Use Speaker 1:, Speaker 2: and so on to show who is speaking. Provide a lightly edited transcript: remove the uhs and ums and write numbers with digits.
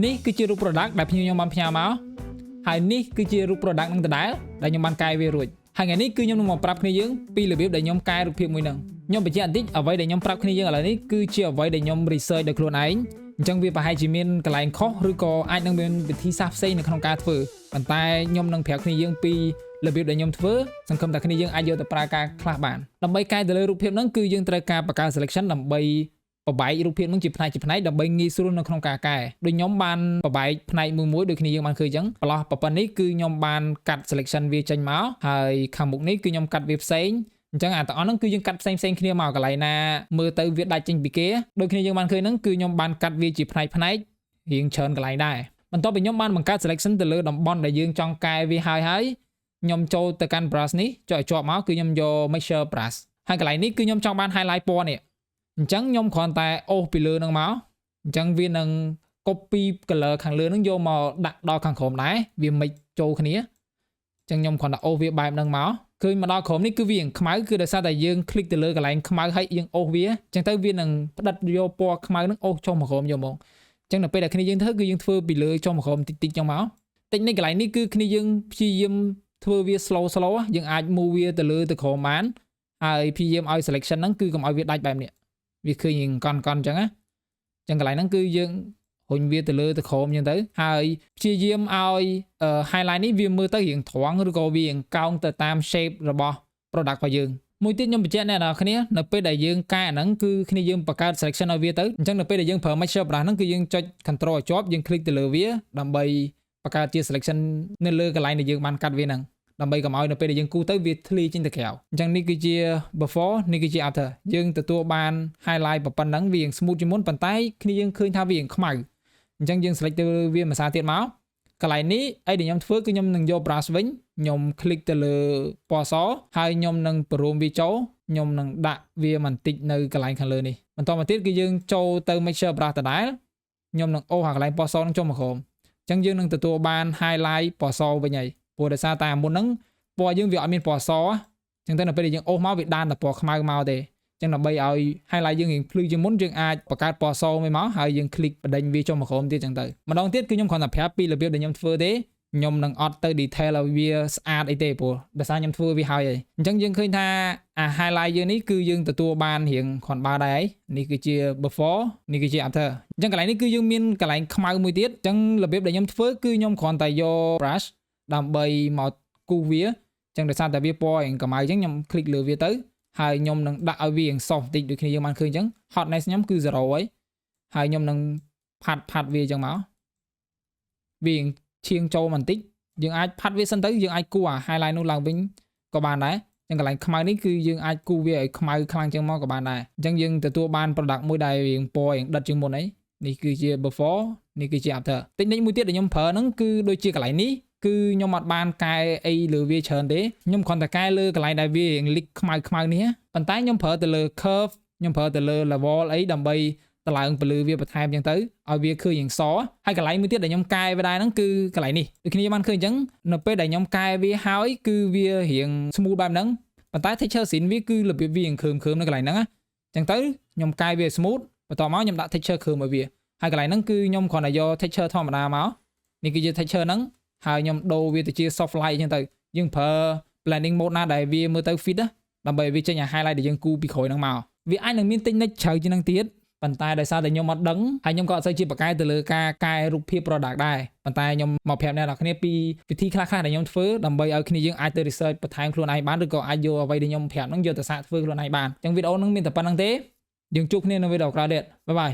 Speaker 1: នេះគឺជារូប product ដែលខ្ញុំបានផ្ញើមកហើយនេះគឺជារូប product នឹងដដែលដែលខ្ញុំបានកែវារួចហើយថ្ងៃនេះគឺខ្ញុំនឹងមកប្រាប់គ្នាយើងពីរបៀបដែលខ្ញុំកែរូបភាពមួយហ្នឹងខ្ញុំបញ្ជាក់បន្តិចអ្វីដែលខ្ញុំប្រាប់គ្នាយើងឥឡូវនេះគឺជាអ្វីដែលខ្ញុំ research ដោយខ្លួនឯងអញ្ចឹងវាប្រហែលជាមានកន្លែងខុសឬក៏អាចនឹងមានវិធីសាស្ត្រផ្សេងនៅក្នុងការធ្វើប៉ុន្តែខ្ញុំនឹងប្រាប់គ្នាយើងពីរបៀបដែលខ្ញុំធ្វើសង្ឃឹមថាគ្នាយើងអាចយកទៅប្រើការខ្លះបានដើម្បីកែទៅលើរូបភាពហ្នឹងគឺយើងត្រូវការបង្កើត selection ដើម្បីបបែករូបភាពហ្នឹងជាផ្នែកដើម្បីងាយស្រួលនៅក្នុងការកែដូចខ្ញុំបានបបែកផ្នែកមួយដូចគ្នាយើងបានឃើញអញ្ចឹងប្រឡោះប៉ុណ្នេះគឺខ្ញុំបានកាត់ selection វាចេញមកហើយខាងមុខនេះគឺខ្ញុំកាត់វាផ្សេងអញ្ចឹងអាទាំងអស់ហ្នឹងគឺយើងកាត់ផ្សេងគ្នាមកកន្លែងណាមើលទៅវាដាច់ចេញពីគេដូចគ្នាយើងបានឃើញហ្នឹងគឺខ្ញុំបានកាត់វាជាផ្នែករៀងច្រើនកន្លែងដែរបន្ទាប់ពីខ្ញុំបានបង្កើត selection ទៅលើតំបន់ដែលយើងចង់កែវាហើយខ្ញុំចូលទៅកាន់ brush នេះចុចឲ្យជាប់មកគឺខ្ញុំយក mixture brush ហើយកន្លែងនេះគឺខ្ញុំចង់បាន highlight ពណ៌នេះអញ្ចឹងខ្ញុំគ្រាន់តែអូសពីលើនឹងមកអញ្ចឹងវានឹង copy color ខាងលើនឹងយកមកដាក់ដល់ខាងក្រោមដែរវា mix ចូលគ្នាអញ្ចឹងខ្ញុំគ្រាន់តែអូសវាបែបហ្នឹងមកឃើញមកដល់ក្រោមនេះគឺវាខ្មៅគឺដោយសារតែយើង click ទៅលើកន្លែងខ្មៅហើយយើងអូសវាអញ្ចឹងទៅវានឹងផ្ដិតយកពណ៌ខ្មៅនឹងអូសចុះមកក្រោមយកមកអញ្ចឹងនៅពេលដែលគ្នាយើងធ្វើគឺយើងធ្វើពីលើចុះមកក្រោមតិចអញ្ចឹងមកតិចនេះកន្លែងនេះគឺគ្នាយើងព្យាយាមធ្វើវា slow យើងអាច move វាទៅលើទៅក្រោមបានហើយព្យាយាមឲ្យ selection ហ្នឹងគឺកុំឲ្យវាដាច់បែបនេះវាឃើញកន់អញ្ចឹងណាអញ្ចឹងកន្លែងហ្នឹងគឺយើងរុញវាទៅលើទៅក្រោមអញ្ចឹងទៅហើយព្យាយាមឲ្យ highlight នេះវាមើលទៅរៀងត្រង់ឬក៏វារៀងកោងទៅតាម shape របស់ product របស់យើងមួយទៀតខ្ញុំបញ្ជាក់អ្នកនរគ្នានៅពេលដែលយើងកែអាហ្នឹងគឺគ្នាយើងបង្កើត selection ឲ្យវាទៅអញ្ចឹងនៅពេលដែលយើងប្រើ mixture brush ហ្នឹងគឺយើងចុច control ឲ្យជាប់យើង click ទៅលើវាដើម្បីបង្កើតជា selection នៅលើកន្លែងដែលយើងបានកាត់វាហ្នឹងដើម្បីកុំឲ្យនៅពេលដែលយើងគូទៅវាធ្លាយចេញទៅក្រៅអញ្ចឹងនេះគឺជា before នេះគឺជា after យើងទទួលបាន highlight ប៉ុណ្ណឹងវា smooth ជាងមុនប៉ុន្តែគ្នាយើងឃើញថាវាខ្មៅអញ្ចឹងយើង select ទៅវាមួយសារទៀតមកកន្លែងនេះអីដែលខ្ញុំធ្វើគឺខ្ញុំនឹងយក brush វិញខ្ញុំ click ទៅលើពណ៌សហើយខ្ញុំនឹងបរួមវាចូលខ្ញុំនឹងដាក់វាបន្តិចនៅកន្លែងខាងលើនេះបន្តមកទៀតគឺយើងចូលទៅ mixture brush ដដែលខ្ញុំនឹងអូសអាកន្លែងពណ៌សនឹងចុះមកក្រោមអញ្ចឹងយើងនឹងទទួលបាន highlight ពណ៌សវិញហើយព្រោះដោយសារតែមុនហ្នឹងពណ៌យើងវាអត់មានពណ៌សអញ្ចឹងទៅនៅពេលដែលយើងអូសមកវាដានតែពណ៌ខ្មៅមកទេអញ្ចឹងដើម្បីឲ្យ highlight យើងរៀងភ្លឺជាងមុនយើងអាចបង្កើតពណ៌សមួយមកហើយយើង click បដិញវាចុះមកក្រោមទៀតអញ្ចឹងទៅម្ដងទៀតគឺខ្ញុំគ្រាន់តែប្រាប់ពីរបៀបដែលខ្ញុំធ្វើទេខ្ញុំនឹងអត់ទៅ detail ឲ្យវាស្អាតអីទេព្រោះដោយសារខ្ញុំធ្វើវាហើយអញ្ចឹងយើងឃើញថាអា highlight យើងនេះគឺយើងទទួលបានរៀងគ្រាន់បើដែរនេះគឺជា before នេះគឺជា after អញ្ចឹងកន្លែងនេះគឺយើងមានកន្លែងខ្មៅមួយទៀតអញ្ចឹងរបៀបដែលខ្ញុំធ្វើគឺខ្ញុំគ្រាន់តែយក brush ដើម្បីមកគូសវាអញ្ចឹងដោយសារតែវាពណ៌រៀងកម្ៅអញ្ចឹងខ្ញុំ click លើវាទៅហើយខ្ញុំនឹងដាក់ឲ្យវារៀង soft តិចដូចគ្នាយើងបានឃើញអញ្ចឹង hotness ខ្ញុំគឺ 0 ហើយខ្ញុំនឹងផាត់វាអញ្ចឹងមកវាឈៀងចូលបន្តិចយើងអាចផាត់វាសិនទៅយើងអាចគូអា highlight នោះឡើងវិញក៏បានដែរអញ្ចឹងកន្លែងខ្មៅនេះគឺយើងអាចគូវាឲ្យខ្មៅខ្លាំងជាងមកក៏បានដែរអញ្ចឹងយើងទទួលបាន product មួយដែលរៀងពណ៌រៀងដិតជាងមុននេះគឺជា before នេះគឺជា after តិចនិចមួយទៀតដែលខ្ញុំប្រើហ្នឹងគឺដូចជាកន្លែងនេះគឺខ្ញុំអត់បានកែអីលើវាច្រើនទេខ្ញុំគ្រាន់តែកែលើកន្លែងដែលវារៀងលិចខ្មៅនេះប៉ុន្តែខ្ញុំប្រើទៅលើ curve ខ្ញុំប្រើទៅលើ level អីដើម្បីតឡើងពលឺវាបន្ថែមអញ្ចឹងទៅឲ្យវាឃើញយ៉ាងសហើយកន្លែងមួយទៀតដែលខ្ញុំកែវាដែរហ្នឹងគឺកន្លែងនេះដូចគ្នាបានឃើញអញ្ចឹងនៅពេលដែលខ្ញុំកែវាហើយគឺវារៀង smooth បែបហ្នឹងប៉ុន្តែ texture scene វាគឺរបៀបវារៀងខើមនៅកន្លែងហ្នឹងអញ្ចឹងទៅខ្ញុំកែវា smooth បន្ទាប់មកខ្ញុំដាក់ texture ខើមឲ្យវាហើយកន្លែងហ្នឹងគឺខ្ញុំគ្រាន់តែយក texture ធម្មតាមកនេះគឺជា texture ហ្នឹងហើយខ្ញុំដូរវាទៅជា soft light អញ្ចឹងទៅយើងប្រើ blending mode ណាដែលវាមើលទៅ fit ដើម្បីវាចេញឲ្យ highlight ដែលយើងគូពីក្រោយហ្នឹងមកវាអាចនឹងមានតិចនិចជ្រៅជាងហ្នឹងទៀតប៉ុន្តែដោយសារតែខ្ញុំអត់ដឹងហើយខ្ញុំក៏អត់សូវជាបកកែទៅលើការកែរូបភាព product ដែរប៉ុន្តែខ្ញុំមកប្រាប់អ្នកនរគ្នាពីវិធីខ្លះៗដែលខ្ញុំធ្វើដើម្បីឲ្យគ្នាយើងអាចទៅ research បន្ថែមខ្លួនឯងបានឬក៏អាចយកអ្វីដែលខ្ញុំប្រាប់ហ្នឹងយកទៅសាកធ្វើខ្លួនឯងបានអញ្ចឹងវីដេអូហ្នឹងមានតែប៉ុណ្្នឹងទេយើងជួបគ្នានៅវីដេអូក្រោយទៀតបាយបាយ